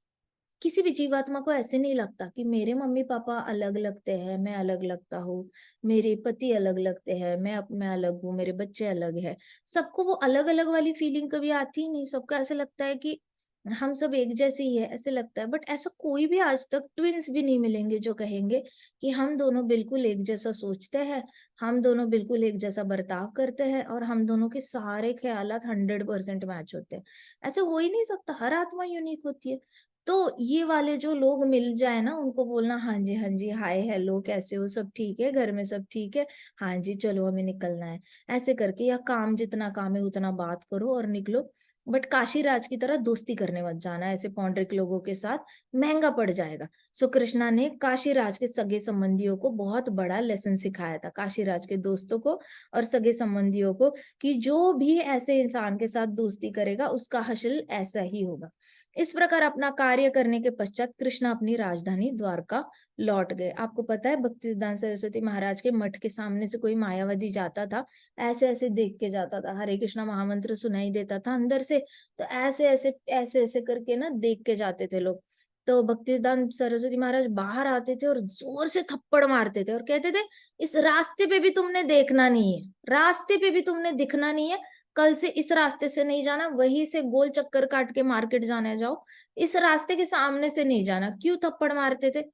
किसी भी जीवात्मा को ऐसे नहीं लगता कि मेरे मम्मी पापा अलग लगते हैं, मैं अलग लगता हूँ, मेरे पति अलग लगते हैं, मैं अलग हूँ, मेरे बच्चे अलग है। सबको वो अलग अलग वाली फीलिंग कभी आती ही नहीं। सबको ऐसे लगता है कि हम सब एक जैसे ही है, ऐसे लगता है। बट ऐसा कोई भी आज तक ट्विंस भी नहीं मिलेंगे जो कहेंगे कि हम दोनों बिल्कुल एक जैसा सोचते हैं, हम दोनों बिल्कुल एक जैसा बर्ताव करते हैं और हम दोनों के सारे ख्यालात 100% मैच होते हैं। ऐसे हो ही नहीं सकता, हर आत्मा यूनिक होती है। तो ये वाले जो लोग मिल जाए ना, उनको बोलना हाँ जी हाय हेलो कैसे हो, सब ठीक है, घर में सब ठीक है, हाँ जी चलो हमें निकलना है, ऐसे करके। या काम जितना काम है उतना बात करो और निकलो। बट काशीराज की तरह दोस्ती करने मत जाना ऐसे पौंड्रिक लोगों के साथ, महंगा पड़ जाएगा। सो कृष्णा ने काशीराज के सगे संबंधियों को बहुत बड़ा लेसन सिखाया था, काशीराज के दोस्तों को और सगे संबंधियों को, कि जो भी ऐसे इंसान के साथ दोस्ती करेगा उसका हश्र ऐसा ही होगा। इस प्रकार अपना कार्य करने के पश्चात कृष्ण अपनी राजधानी द्वारका लौट गए। आपको पता है भक्तिसिद्धांत सरस्वती महाराज के मठ के सामने से कोई मायावादी जाता था, ऐसे ऐसे देख के जाता था, हरे कृष्णा महामंत्र सुनाई देता था अंदर से, तो ऐसे ऐसे ऐसे ऐसे करके ना देख के जाते थे लोग। तो भक्तिसिद्धांत सरस्वती महाराज बाहर आते थे और जोर से थप्पड़ मारते थे और कहते थे इस रास्ते पे भी तुमने देखना नहीं है, रास्ते पे भी तुमने दिखना नहीं है, कल से इस रास्ते से नहीं जाना, वहीं से गोल चक्कर काट के मार्केट जाने जाओ, इस रास्ते के सामने से नहीं जाना। क्यों थप्पड़ मारते थे?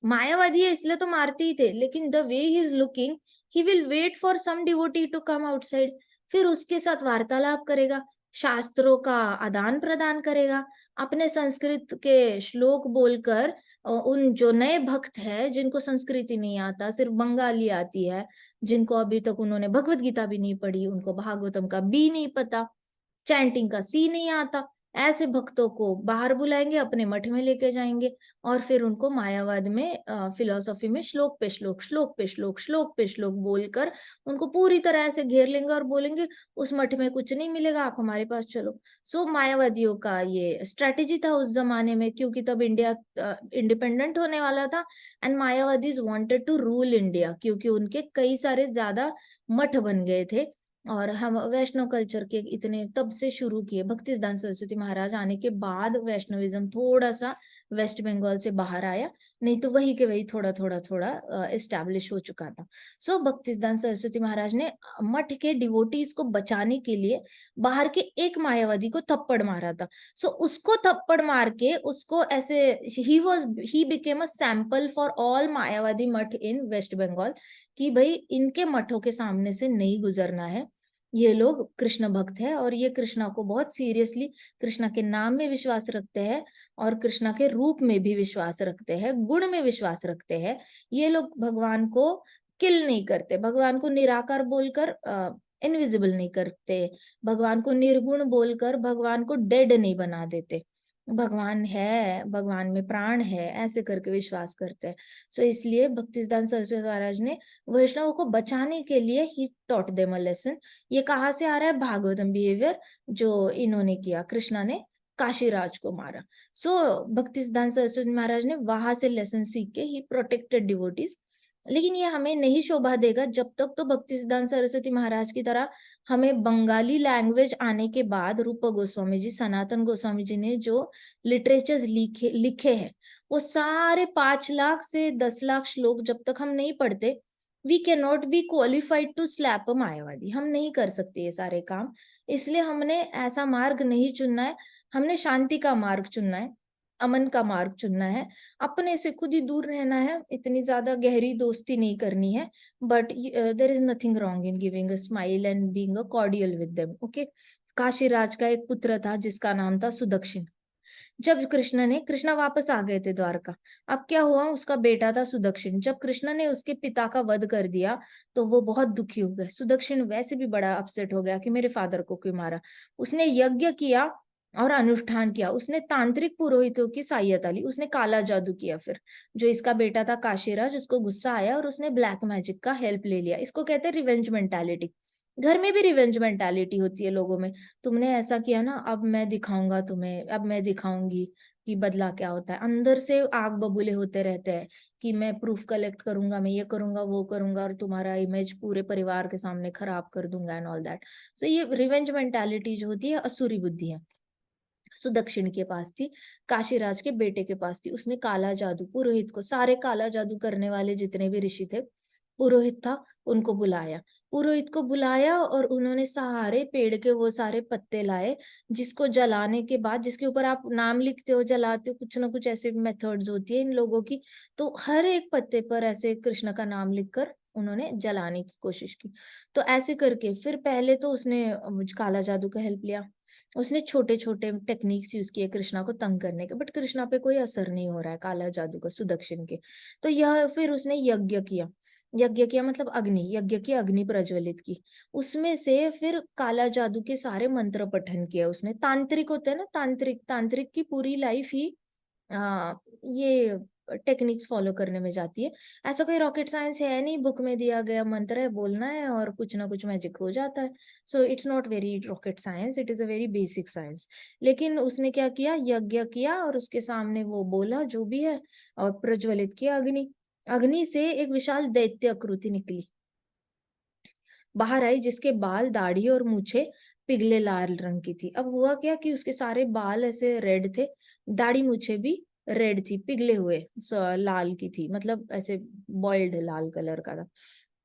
मायावादी है इसलिए तो मारते ही थे, लेकिन the way he is looking he will wait for some devotee to come outside, फिर उसके साथ वार्तालाप करेगा, शास्त्रों का आदान प्रदान करेगा, अपने संस्कृत के श्लोक बोलकर उन जो नए भक्त है जिनको संस्कृति नहीं आता, सिर्फ बंगाली आती है, जिनको अभी तक उन्होंने भगवत गीता भी नहीं पढ़ी, उनको भागवतम का बी नहीं पता, चैंटिंग का सी नहीं आता, ऐसे भक्तों को बाहर बुलाएंगे, अपने मठ में लेके जाएंगे और फिर उनको मायावाद में, फिलॉसफी में श्लोक पे श्लोक, श्लोक पे श्लोक, श्लोक पे श्लोक बोलकर उनको पूरी तरह से घेर लेंगे और बोलेंगे उस मठ में कुछ नहीं मिलेगा, आप हमारे पास चलो। सो मायावादियों का ये स्ट्रेटेजी था उस जमाने में, क्योंकि तब इंडिया इंडिपेंडेंट होने वाला था and Mayavadis wanted to rule India, क्योंकि उनके कई सारे ज्यादा मठ बन गए थे। और हम वैष्णव कल्चर के इतने तब से शुरू किए, भक्ति सिद्धांत सरस्वती महाराज आने के बाद वैष्णविज्म थोड़ा सा वेस्ट बंगाल से बाहर आया, नहीं तो वही के वही थोड़ा थोड़ा थोड़ा एस्टैब्लिश हो चुका था। सो भक्ति सिद्धांत सरस्वती महाराज ने मठ के डिवोटीज को बचाने के लिए बाहर के एक मायावादी को थप्पड़ मारा था। सो उसको थप्पड़ मार के उसको ऐसे, he became a sample for all मायावादी मठ इन वेस्ट बंगाल, कि भाई इनके मठों के सामने से नहीं गुजरना है, ये लोग कृष्ण भक्त है और ये कृष्णा को बहुत सीरियसली, कृष्णा के नाम में विश्वास रखते हैं और कृष्णा के रूप में भी विश्वास रखते हैं, गुण में विश्वास रखते हैं। ये लोग भगवान को किल नहीं करते, भगवान को निराकार बोलकर इनविजिबल नहीं करते, भगवान को निर्गुण बोलकर भगवान को डेड नहीं बना देते, भगवान है, भगवान में प्राण है, ऐसे करके विश्वास करते हैं। सो इसलिए भक्ति सिद्धांत सरस्वती महाराज ने वैष्णव को बचाने के लिए he taught them a lesson. ये कहाँ से आ रहा है? भागवतम बिहेवियर जो इन्होंने किया, कृष्णा ने काशीराज को मारा। सो भक्ति सिद्धांत सरस्वती महाराज ने वहां से लेसन सीख के ही प्रोटेक्टेड डिवोटीज। लेकिन ये हमें नहीं शोभा देगा जब तक तो भक्ति सिद्धांत सरस्वती महाराज की तरह हमें बंगाली लैंग्वेज आने के बाद रूप गोस्वामी जी, सनातन गोस्वामी जी ने जो लिटरेचर्स लिखे लिखे हैं, वो सारे 5 लाख से 10 लाख श्लोक जब तक हम नहीं पढ़ते, we can not be qualified to slap a मायावादी। हम नहीं कर सकते ये सारे काम, इसलिए हमने ऐसा मार्ग नहीं चुनना है, हमने शांति का मार्ग चुनना है, अमन का मार्ग चुनना है, अपने से खुद ही दूर रहना है, इतनी ज्यादा गहरी दोस्ती नहीं करनी है। But there is nothing wrong in giving a smile and being a cordial with them, okay. Kashiraj का एक पुत्र था जिसका नाम था सुदक्षिण। जब कृष्णा वापस आ गए थे द्वारका, अब क्या हुआ, उसका बेटा था सुदक्षिण, जब कृष्ण ने उसके पिता का वध कर दिया तो वो बहुत दुखी हो गए। सुदक्षिण वैसे भी बड़ा अपसेट हो गया कि मेरे फादर को क्यों मारा। उसने यज्ञ किया और अनुष्ठान किया, उसने तांत्रिक पुरोहितों की सहायता ली, उसने काला जादू किया। फिर जो इसका बेटा था काशीराज, उसको गुस्सा आया और उसने ब्लैक मैजिक का हेल्प ले लिया। इसको कहते हैं रिवेंज मेंटालिटी। घर में भी रिवेंज मेंटालिटी होती है लोगों में, तुमने ऐसा किया ना, अब मैं दिखाऊंगा तुम्हें, अब मैं दिखाऊंगी कि बदला क्या होता है। अंदर से आग बबूले होते रहते हैं कि मैं प्रूफ कलेक्ट करूंगा, मैं ये करूंगा वो करूंगा और तुम्हारा इमेज पूरे परिवार के सामने खराब कर दूंगा एंड ऑल दैट। सो ये रिवेंज मेंटालिटी जो होती है असुरी बुद्धि है। सुदक्षिण के पास थी, काशीराज के बेटे के पास थी। उसने काला जादू, पुरोहित को, सारे काला जादू करने वाले जितने भी ऋषि थे, पुरोहित था, उनको बुलाया। पुरोहित को बुलाया और उन्होंने सारे पेड़ के वो सारे पत्ते लाए, जिसको जलाने के बाद, जिसके ऊपर आप नाम लिखते हो, जलाते हो, कुछ ना कुछ ऐसे मेथड्स होती है इन लोगों की। तो हर एक पत्ते पर ऐसे कृष्ण का नाम लिखकर उन्होंने जलाने की कोशिश की। तो ऐसे करके फिर पहले तो उसने काला जादू का हेल्प लिया, उसने छोटे छोटे टेक्निक्स यूज किए कृष्णा को तंग करने के, बट कृष्णा पे कोई असर नहीं हो रहा है काला जादू का सुदक्षिण के। तो यह फिर उसने यज्ञ किया, यज्ञ किया मतलब अग्नि, यज्ञ की अग्नि प्रज्वलित की, उसमें से फिर काला जादू के सारे मंत्र पठन किया उसने। तांत्रिक होते हैं ना, तांत्रिक, तांत्रिक की पूरी लाइफ ही ये टेक्निक्स फॉलो करने में जाती है। ऐसा कोई रॉकेट साइंस है नहीं, बुक में दिया गया मंत्र है, बोलना है और कुछ ना कुछ मैजिक हो जाता है। So it's not very rocket science, it is a very basic science. लेकिन उसने क्या किया, यज्ञ किया और उसके सामने वो बोला जो भी है और प्रज्वलित किया अग्नि। अग्नि से एक विशाल दैत्य आकृति निकली, बाहर आई, जिसके बाल, दाढ़ी और मूछे पिघले लाल रंग की थी। अब हुआ क्या कि उसके सारे बाल ऐसे रेड थे, दाढ़ी मूछे भी रेड थी, पिघले हुए लाल की थी, मतलब ऐसे बॉइल्ड लाल कलर का था।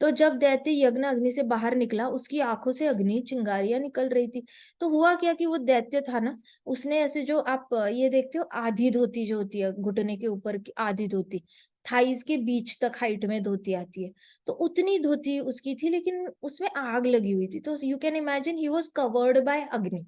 तो जब दैत्य यज्ञ अग्नि से बाहर निकला, उसकी आंखों से अग्नि चिंगारियां निकल रही थी। तो हुआ क्या कि वो दैत्य था ना, उसने ऐसे, जो आप ये देखते हो आधी धोती जो होती है घुटने के ऊपर की आधी धोती, थाइज के बीच तक हाइट में धोती आती है, तो उतनी धोती उसकी थी, लेकिन उसमें आग लगी हुई थी। तो you can imagine he was covered by Agni.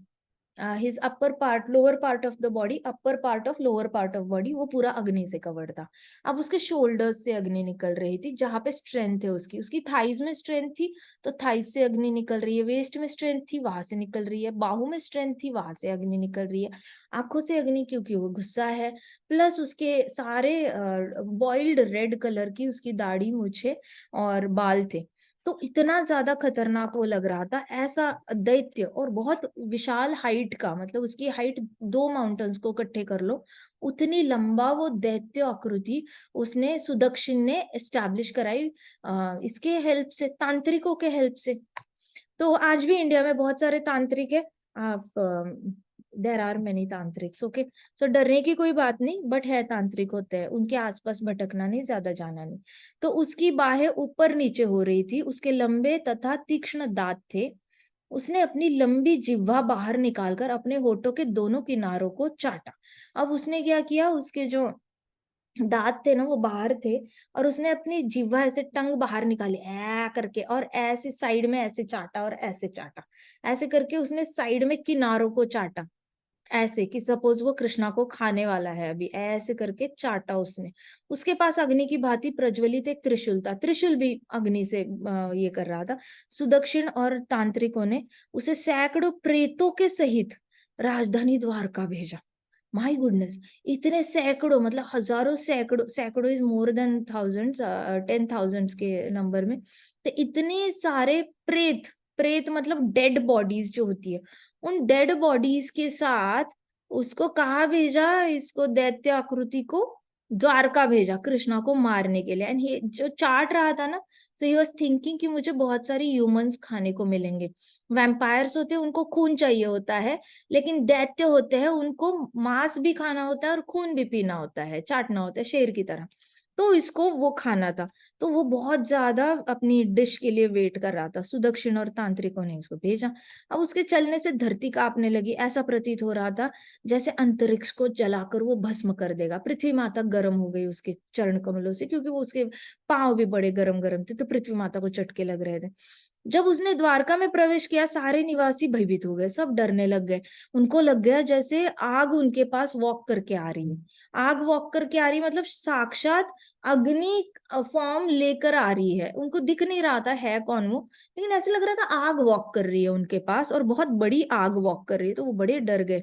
His upper part, lower part of the body, upper part of lower part of body, वो पूरा अग्नि से कवर्ड था। अब उसके शोल्डर्स से अग्नि निकल रही थी, जहां पे स्ट्रेंथ है उसकी, उसकी थाइज में स्ट्रेंथ थी तो थाइज से अग्नि निकल रही है, वेस्ट में स्ट्रेंथ थी वहां से निकल रही है, बाहू में स्ट्रेंथ थी वहां से अग्नि निकल रही है, आंखों से अग्नि, क्योंकि वो गुस्सा है, प्लस उसके सारे बॉइल्ड रेड कलर की उसकी दाढ़ी मूछे और बाल थे। तो इतना ज्यादा खतरनाक वो लग रहा था, ऐसा दैत्य, और बहुत विशाल हाइट का, मतलब उसकी हाइट 2 माउंटेन्स को इकट्ठे कर लो उतनी लंबा वो दैत्य आकृति उसने, सुदक्षिण ने एस्टैब्लिश कराई इसके हेल्प से, तांत्रिकों के हेल्प से। तो आज भी इंडिया में बहुत सारे तांत्रिक है, आप देर आर मेनी तांत्रिक्स, ओके। सो डरने की कोई बात नहीं, बट है, तांत्रिक होते हैं, उनके आसपास भटकना नहीं, ज्यादा जाना नहीं। तो उसकी बाहें ऊपर नीचे हो रही थी, उसके लंबे तथा तीक्ष्ण दांत थे, उसने अपनी लंबी जिह्वा बाहर निकालकर अपने होठों के दोनों किनारों को चाटा। अब उसने क्या किया, उसके जो दांत थे ना वो बाहर थे, और उसने अपनी जिह्वा ऐसे टंग बाहर निकाली ऐ करके, और ऐसे साइड में ऐसे चाटा और ऐसे चाटा, ऐसे करके उसने साइड में किनारों को चाटा, ऐसे कि सपोज वो कृष्णा को खाने वाला है, अभी ऐसे करके चाटा उसने। उसके पास अग्नि की भांति प्रज्वलित एक त्रिशूल था, त्रिशूल भी अग्नि से ये कर रहा था। सुदक्षिण और तांत्रिकों ने उसे सैकड़ों प्रेतों के सहित राजधानी द्वारका भेजा। माय गुडनेस, इतने सैकड़ों, मतलब हजारों, सैकड़ों, सैकड़ों इज मोर देन थाउजेंड्स, 10,000 के नंबर में, तो इतने सारे प्रेत, प्रेत मतलब डेड बॉडीज जो होती है, उन डेड बॉडीज के साथ उसको कहाँ भेजा, इसको दैत्य आकृति को द्वारका भेजा कृष्णा को मारने के लिए। एंड जो चाट रहा था ना, सो ही वाज थिंकिंग कि मुझे बहुत सारी ह्यूमंस खाने को मिलेंगे। वैम्पायर्स होते हैं उनको खून चाहिए होता है, लेकिन दैत्य होते हैं उनको मांस भी खाना होता है और खून भी पीना होता है, चाटना होता है शेर की तरह। तो इसको वो खाना था, तो वो बहुत ज्यादा अपनी डिश के लिए वेट कर रहा था। सुदक्षिण और तांत्रिकों ने उसको भेजा। अब उसके चलने से धरती कांपने लगी, ऐसा प्रतीत हो रहा था जैसे अंतरिक्ष को जलाकर वो भस्म कर देगा। पृथ्वी माता गर्म हो गई उसके चरण कमलों से, क्योंकि वो उसके पांव भी बड़े गरम गरम थे, तो पृथ्वी माता को चटके लग रहे थे। जब उसने द्वारका में प्रवेश किया, सारे निवासी भयभीत हो गए, सब डरने लग गए। उनको लग गया जैसे आग उनके पास वॉक करके आ रही है। आग वॉक करके आ रही मतलब साक्षात अग्नि फॉर्म लेकर आ रही है। उनको दिख नहीं रहा था है कौन वो, लेकिन ऐसे लग रहा था आग वॉक कर रही है उनके पास, और बहुत बड़ी आग वॉक कर रही है, तो वो बड़े डर गए।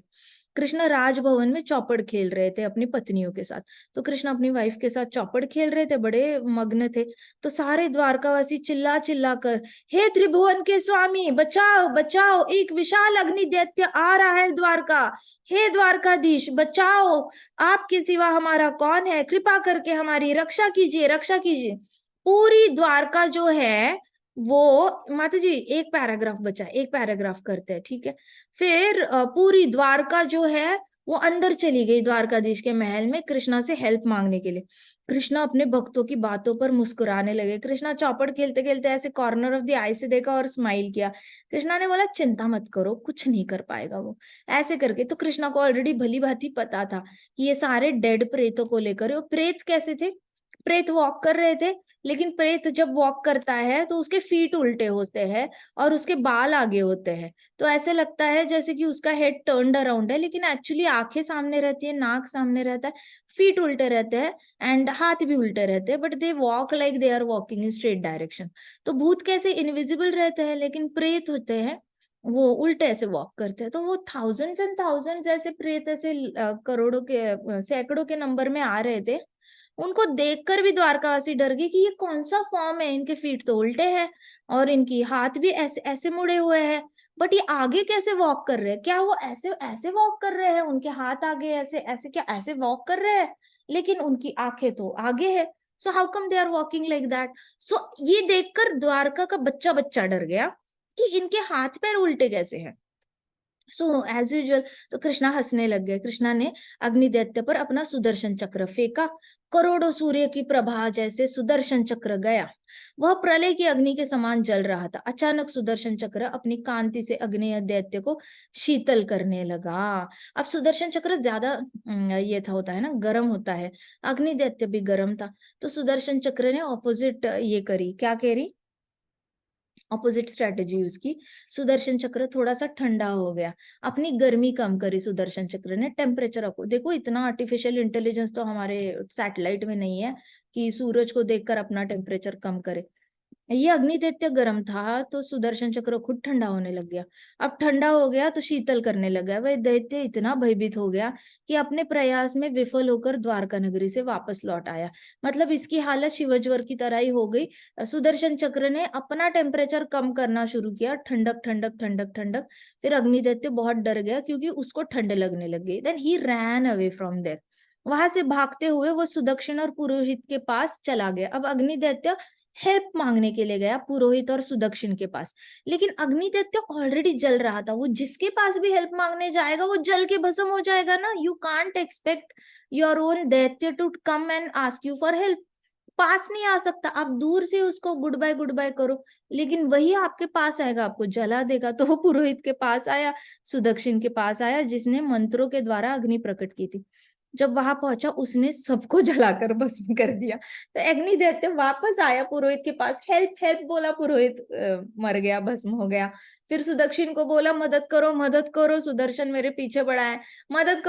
कृष्ण राजभवन में चौपड़ खेल रहे थे अपनी पत्नियों के साथ। तो कृष्ण अपनी वाइफ के साथ चौपड़ खेल रहे थे, बड़े मग्न थे। तो सारे द्वारकावासी चिल्ला चिल्ला कर, हे त्रिभुवन के स्वामी, बचाओ बचाओ, एक विशाल अग्नि दैत्य आ रहा है द्वारका, हे द्वारकाधीश बचाओ, आपके सिवा हमारा कौन है, कृपा करके हमारी रक्षा कीजिए, रक्षा कीजिए। पूरी द्वारका जो है वो, माता जी एक पैराग्राफ बचा, एक पैराग्राफ करते हैं, ठीक है। फिर पूरी द्वारका जो है वो अंदर चली गई द्वारकाधीश के महल में कृष्णा से हेल्प मांगने के लिए। कृष्णा अपने भक्तों की बातों पर मुस्कुराने लगे। कृष्णा चौपड़ खेलते खेलते ऐसे कॉर्नर ऑफ द आई से देखा और स्माइल किया। कृष्णा ने बोला, चिंता मत करो, कुछ नहीं कर पाएगा वो, ऐसे करके। तो कृष्णा को ऑलरेडी भली भांति पता था कि ये सारे डेड प्रेतों को लेकर। वो प्रेत कैसे थे, प्रेत वॉक कर रहे थे, लेकिन प्रेत जब वॉक करता है तो उसके फीट उल्टे होते हैं और उसके बाल आगे होते हैं। तो ऐसे लगता है जैसे कि उसका हेड टर्न्ड अराउंड है, लेकिन एक्चुअली आंखें सामने रहती है, नाक सामने रहता है, फीट उल्टे रहते हैं एंड हाथ भी उल्टे रहते हैं, but they walk like they are walking in straight direction. तो भूत कैसे इनविजिबल रहते हैं, लेकिन प्रेत होते हैं वो उल्टे ऐसे वॉक करते हैं। तो वो थाउजेंड्स एंड थाउजेंड्स ऐसे प्रेत ऐसे करोड़ों के सैकड़ों के नंबर में आ रहे थे। उनको देखकर भी द्वारकावासी डर गए कि ये कौन सा फॉर्म है, इनके फीट तो उल्टे हैं और इनकी हाथ भी ऐसे ऐसे मुड़े हुए हैं, बट ये आगे कैसे वॉक कर रहे हैं, क्या वो ऐसे ऐसे वॉक कर रहे हैं, उनके हाथ आगे ऐसे ऐसे, क्या ऐसे वॉक कर रहे हैं, लेकिन उनकी आंखें तो आगे है। So how come they are walking like that. So ये देखकर द्वारका का बच्चा बच्चा डर गया कि इनके हाथ पैर उल्टे कैसे हैं। सो एज यूजुअल, तो कृष्णा हंसने लग गए। कृष्णा ने अग्नि दैत्य पर अपना सुदर्शन चक्र फेंका। करोड़ों सूर्य की प्रभा जैसे सुदर्शन चक्र गया। वह प्रलय की अग्नि के समान जल रहा था। अचानक सुदर्शन चक्र अपनी कांति से अग्नि दैत्य को शीतल करने लगा। अब सुदर्शन चक्र ज्यादा ये था, होता है ना, गर्म होता है। अग्नि दैत्य भी गर्म था, तो सुदर्शन चक्र ने ऑपोजिट ये करी, क्या करी, ऑपोजिट स्ट्रेटेजी यूज की। सुदर्शन चक्र थोड़ा सा ठंडा हो गया, अपनी गर्मी कम करी सुदर्शन चक्र ने, टेम्परेचर अप। देखो इतना आर्टिफिशियल इंटेलिजेंस तो हमारे सैटेलाइट में नहीं है कि सूरज को देखकर अपना टेम्परेचर कम करे। ये अग्नि दैत्य गर्म था तो सुदर्शन चक्र खुद ठंडा होने लग गया। अब ठंडा हो गया तो शीतल करने लगा। वह दैत्य इतना भयभीत हो गया कि अपने प्रयास में विफल होकर द्वारका नगरी से वापस लौट आया। मतलब इसकी हालत शिवज्वर की तरह ही हो गई। सुदर्शन चक्र ने अपना टेम्परेचर कम करना शुरू किया, ठंडक ठंडक ठंडक ठंडक। फिर अग्नि दैत्य बहुत डर गया क्योंकि उसको ठंड लगने लग गई। Then he ran away from there. वहां से भागते हुए वो सुदक्षिण और पुरोहित के पास चला गया। अब अग्नि दैत्य हेल्प मांगने के लिए गया पुरोहित और सुदक्षिण के पास, लेकिन अग्निदैत्य ऑलरेडी जल रहा था। वो जिसके पास भी हेल्प मांगने जाएगा वो जल के भस्म हो जाएगा ना। You can't expect your own daitya to come and ask you for help. पास नहीं आ सकता, आप दूर से उसको गुड बाय करो, लेकिन वही आपके पास आएगा, आपको जला देगा। तो वो पुरोहित के पास आया, सुदक्षिण के पास आया, जिसने मंत्रों के द्वारा अग्नि प्रकट की थी। जब वहां पहुंचा उसने सबको जलाकर भस्म कर दिया। तो अग्नि दैत्य वापस आया पुरोहित के पास, हेल्प हेल्प बोला, पुरोहित मर गया, भस्म हो गया। फिर सुदक्षिण को बोला मदद करो मदद करो, सुदर्शन मेरे पीछे पड़ा है, मदद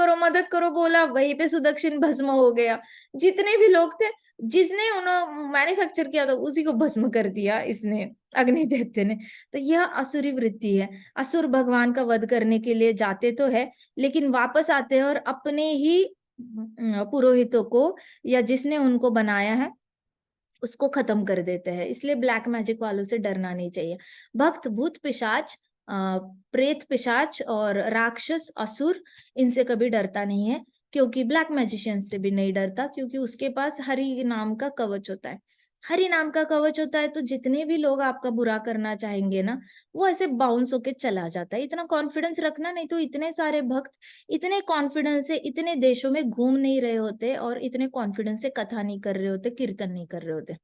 करो बोला, वहीं पे सुदक्षिण भस्म हो गया। जितने भी लोग थे, जिसने उन्होंने मैन्युफैक्चर किया था उसी को भस्म कर दिया इसने, अग्नि दैत्य ने। तो यह असुरी वृत्ति है। असुर भगवान का वध करने के लिए जाते तो है, लेकिन वापस आते हैं और अपने ही पुरोहितों को या जिसने उनको बनाया है उसको खत्म कर देते हैं। इसलिए ब्लैक मैजिक वालों से डरना नहीं चाहिए। भक्त, भूत, पिशाच, प्रेत, पिशाच और राक्षस, असुर, इनसे कभी डरता नहीं है, क्योंकि ब्लैक मैजिशियन से भी नहीं डरता, क्योंकि उसके पास हरि नाम का कवच होता है। हरि नाम का कवच होता है तो जितने भी लोग आपका बुरा करना चाहेंगे ना, वो ऐसे बाउंस होके चला जाता है। इतना कॉन्फिडेंस रखना, नहीं तो इतने सारे भक्त इतने कॉन्फिडेंस से इतने देशों में घूम नहीं रहे होते और इतने कॉन्फिडेंस से कथा नहीं कर रहे होते, कीर्तन नहीं कर रहे होते।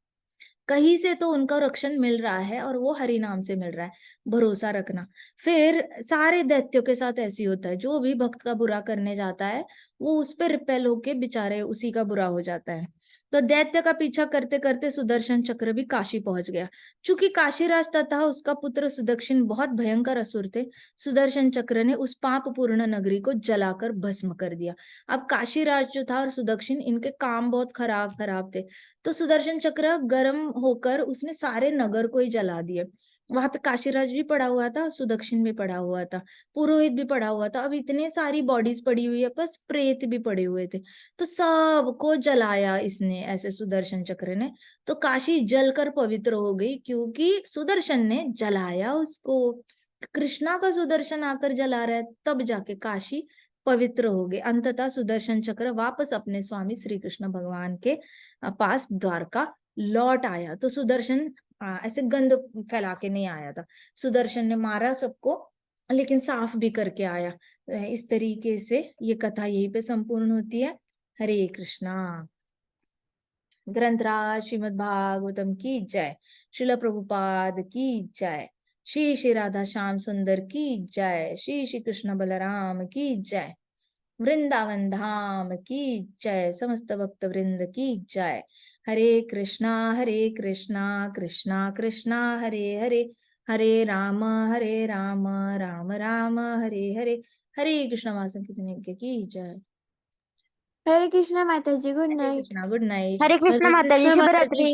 कहीं से तो उनका रक्षण मिल रहा है और वो हरि नाम से मिल रहा है। भरोसा रखना। फिर सारे दैत्यों के साथ ऐसी होता है, जो भी भक्त का बुरा करने जाता है वो उस पर रिपेल होके बेचारे उसी का बुरा हो जाता है। तो दैत्य का पीछा करते करते सुदर्शन चक्र भी काशी पहुंच गया। चूंकि काशीराज तथा उसका पुत्र सुदक्षिण बहुत भयंकर असुर थे, सुदर्शन चक्र ने उस पाप पूर्ण नगरी को जलाकर भस्म कर दिया। अब काशीराज जो था और सुदक्षिण, इनके काम बहुत खराब खराब थे। तो सुदर्शन चक्र गर्म होकर उसने सारे नगर को ही जला दिए। वहां पे काशीराज भी पड़ा हुआ था, सुदक्षिण भी पड़ा हुआ था, पुरोहित भी पड़ा हुआ था। अब इतने सारी बॉडीज पड़ी हुई है, बस प्रेत भी पड़े हुए थे। तो सबको जलाया इसने, ऐसे सुदर्शन चक्र ने। तो काशी जलकर पवित्र हो गई, क्योंकि सुदर्शन ने जलाया उसको। कृष्णा का सुदर्शन आकर जला रहा है, तब जाके काशी पवित्र हो गए। अंततः सुदर्शन चक्र वापस अपने स्वामी श्री कृष्ण भगवान के पास द्वारका लौट आया। तो सुदर्शन ऐसे गंद फैला के नहीं आया था। सुदर्शन ने मारा सबको, लेकिन साफ भी करके आया। इस तरीके से ये कथा यहीं पे संपूर्ण होती है। हरे कृष्णा। ग्रंथराज श्रीमद् भागवतम की जय। श्रील प्रभुपाद की जय। श्री श्री राधा श्याम सुंदर की जय। श्री श्री कृष्ण बलराम की जय। वृंदावन धाम की जय। समस्त भक्त वृंद की जय। हरे कृष्णा कृष्णा कृष्णा हरे हरे, हरे राम राम राम हरे हरे। हरे कृष्ण वासुदेव की जय। हरे कृष्णा माता जी, good Hare night. Krishna, good night. Hare Krishna Hare माता जी, कृष्णा शुभ माता जी। रात्रि।